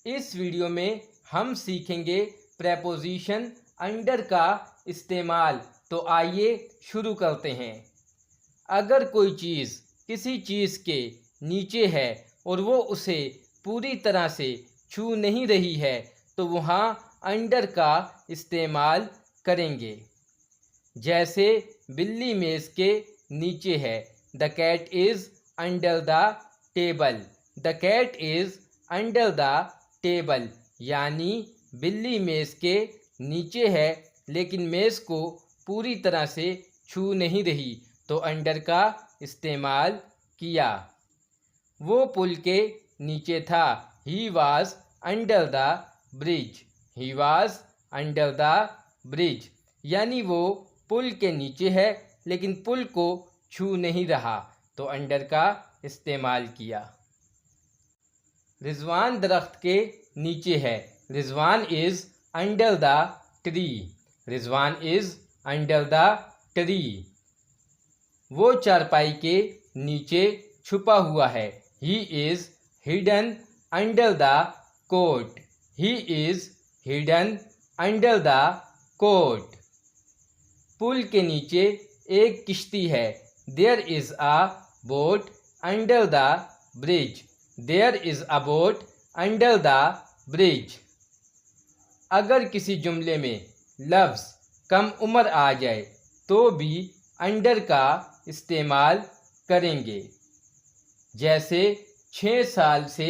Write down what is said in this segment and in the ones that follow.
इस वीडियो में हम सीखेंगे प्रेपोजिशन अंडर का इस्तेमाल। तो आइए शुरू करते हैं। अगर कोई चीज़ किसी चीज़ के नीचे है और वो उसे पूरी तरह से छू नहीं रही है तो वहाँ अंडर का इस्तेमाल करेंगे। जैसे बिल्ली मेज़ के नीचे है, the cat is under the table. The cat is under the table यानी बिल्ली मेज़ के नीचे है लेकिन मेज़ को पूरी तरह से छू नहीं रही तो अंडर का इस्तेमाल किया। वो पुल के नीचे था, he was under the bridge. He was under the bridge यानी वो पुल के नीचे है लेकिन पुल को छू नहीं रहा तो अंडर का इस्तेमाल किया। रिजवान दरख्त के नीचे है, Rizwan is under the tree. Rizwan is under the tree. वो चारपाई के नीचे छुपा हुआ है, he is hidden under the coat. He is hidden under the coat. पुल के नीचे एक किश्ती है, there is a boat under the bridge. There is a boat under the bridge. अगर किसी जुमले में लफ्ज़ कम उम्र आ जाए तो भी अंडर का इस्तेमाल करेंगे। जैसे 6 साल से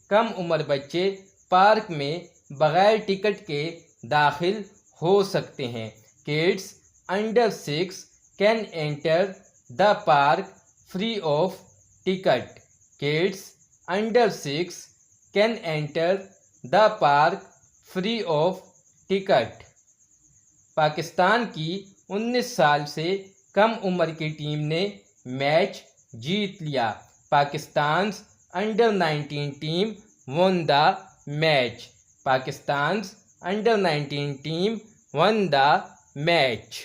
कम उम्र बच्चे पार्क में बग़ैर टिकट के दाखिल हो सकते हैं। Kids under 6 can enter the park free of ticket. Kids under 6 can enter the park free of ticket. Pakistan की 19 साल से कम उम्र की टीम ने मैच जीत लिया। Pakistan under 19 team won the match। Pakistan under 19 team won the match।